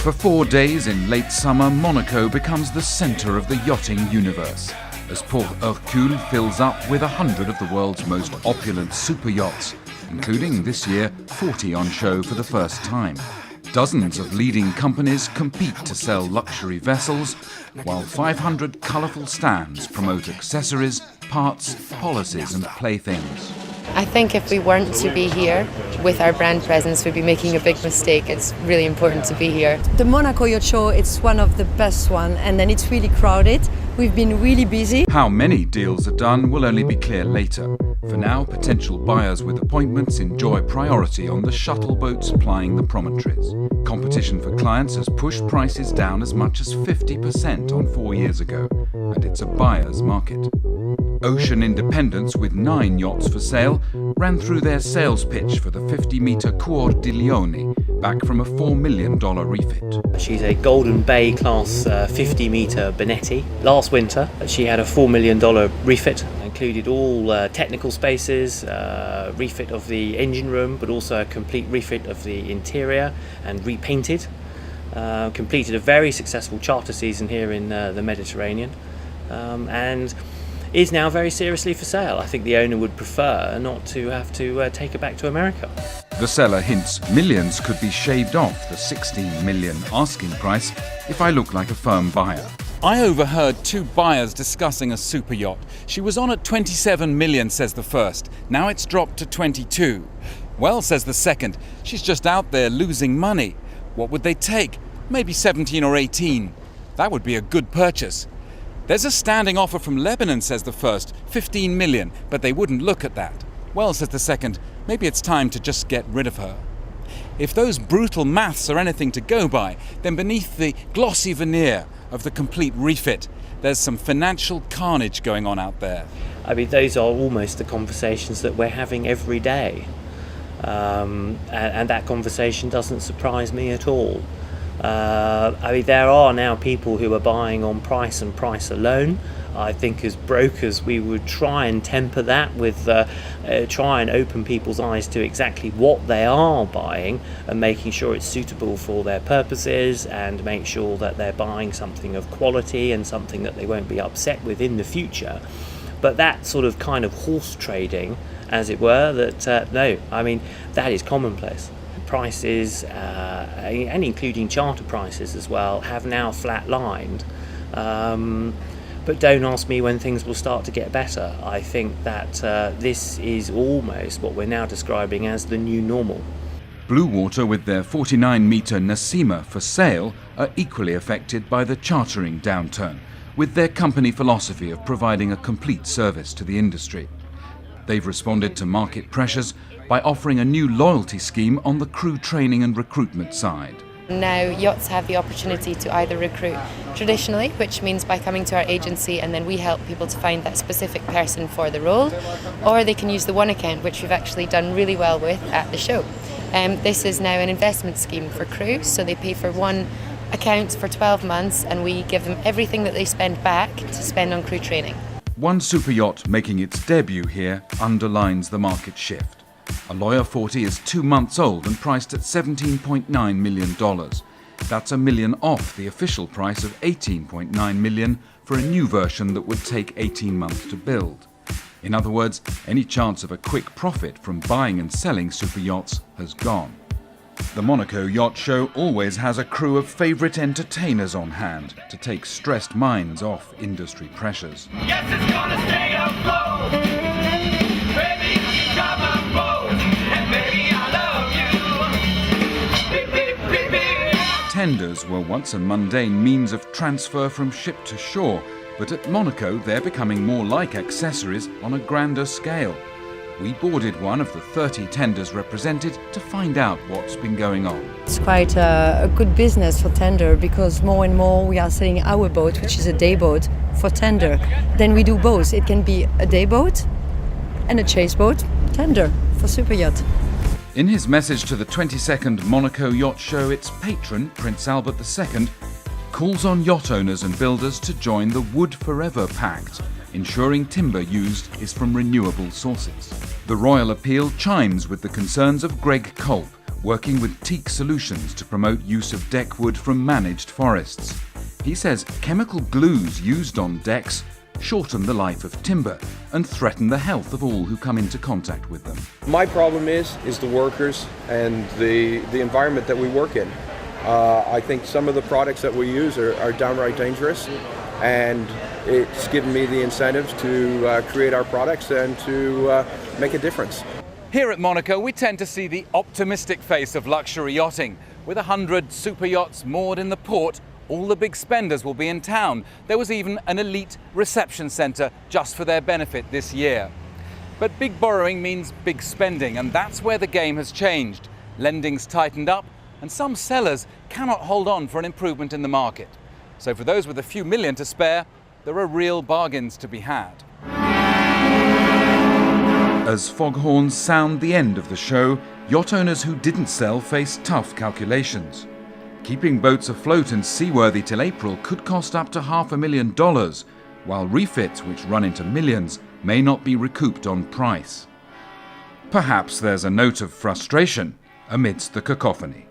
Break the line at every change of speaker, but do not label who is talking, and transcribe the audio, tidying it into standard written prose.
For 4 days in late summer, Monaco becomes the centre of the yachting universe, as Port Hercule fills up with 100 of the world's most opulent super yachts, including this year 40 on show for the first time. Dozens of leading companies compete to sell luxury vessels, while 500 colourful stands promote accessories, parts, policies and playthings.
I think if we weren't to be here with our brand presence, we'd be making a big mistake. It's really important to be here.
The Monaco Yacht Show, it's one of the best ones, and then it's really crowded. We've been really busy.
How many deals are done will only be clear later. For now, potential buyers with appointments enjoy priority on the shuttle boats plying the promontories. Competition for clients has pushed prices down as much as 50% on 4 years ago, and it's a buyer's market. Ocean Independence, with 9 yachts for sale, ran through their sales pitch for the 50-metre Cuor di Leone, back from a $4 million refit.
She's a Golden Bay class 50-metre Benetti. Last winter, she had a $4 million refit. Included all technical spaces, refit of the engine room, but also a complete refit of the interior and repainted. Completed a very successful charter season here in the Mediterranean, and is now very seriously for sale. I think the owner would prefer not to have to take her back to America.
The seller hints millions could be shaved off the $16 million asking price if I look like a firm buyer.
I overheard 2 buyers discussing a super yacht. She was on at 27 million, says the first. Now it's dropped to 22. Well, says the second, she's just out there losing money. What would they take? Maybe 17 or 18. That would be a good purchase. There's a standing offer from Lebanon, says the first, 15 million, but they wouldn't look at that. Well, says the second, maybe it's time to just get rid of her. If those brutal maths are anything to go by, then beneath the glossy veneer of the complete refit, there's some financial carnage going on out there.
I mean, those are almost the conversations that we're having every day. And that conversation doesn't surprise me at all. I mean, there are now people who are buying on price and price alone. I think as brokers we would try and temper that with try and open people's eyes to exactly what they are buying and making sure it's suitable for their purposes, and make sure that they're buying something of quality and something that they won't be upset with in the future. But that sort of kind of horse trading, as it were, that no, I mean, that is commonplace. Prices, and including charter prices as well, have now flatlined. But don't ask me when things will start to get better. I think that this is almost what we're now describing as the new normal.
Blue Water, with their 49-metre Nasima for sale, are equally affected by the chartering downturn, with their company philosophy of providing a complete service to the industry. They've responded to market pressures by offering a new loyalty scheme on the crew training and recruitment side.
Now yachts have the opportunity to either recruit traditionally, which means by coming to our agency and then we help people to find that specific person for the role, or they can use the One Account, which we've actually done really well with at the show. This is now an investment scheme for crews, so they pay for one account for 12 months and we give them everything that they spend back to spend on crew training.
One super yacht making its debut here underlines the market shift. A Lawyer 40 is 2 months old and priced at $17.9 million. That's $1 million off the official price of $18.9 million for a new version that would take 18 months to build. In other words, any chance of a quick profit from buying and selling super yachts has gone. The Monaco Yacht Show always has a crew of favourite entertainers on hand to take stressed minds off industry pressures.
Yes, it's gonna stay afloat. Baby, drive my boat, and baby, I love you. Beep, beep, beep, beep.
Tenders were once a mundane means of transfer from ship to shore, but at Monaco they're becoming more like accessories on a grander scale. We boarded one of the 30 tenders represented to find out what's been going on.
It's quite a good business for tender, because more and more we are selling our boat, which is a day boat, for tender. Then we do both. It can be a day boat and a chase boat, tender for super yacht.
In his message to the 22nd Monaco Yacht Show, its patron, Prince Albert II, calls on yacht owners and builders to join the Wood Forever Pact, ensuring timber used is from renewable sources. The royal appeal chimes with the concerns of Greg Culp, working with teak solutions to promote use of deck wood from managed forests. He says chemical glues used on decks shorten the life of timber and threaten the health of all who come into contact with them.
My problem is the workers and the environment that we work in. I think some of the products that we use are downright dangerous, and it's given me the incentives to create our products and to make a difference.
Here at Monaco, we tend to see the optimistic face of luxury yachting. With 100 super yachts moored in the port, all the big spenders will be in town. There was even an elite reception centre just for their benefit this year. But big borrowing means big spending, and that's where the game has changed. Lending's tightened up, and some sellers cannot hold on for an improvement in the market. So for those with a few million to spare, there are real bargains to be had.
As foghorns sound the end of the show, yacht owners who didn't sell face tough calculations. Keeping boats afloat and seaworthy till April could cost up to $500,000, while refits, which run into millions, may not be recouped on price. Perhaps there's a note of frustration amidst the cacophony.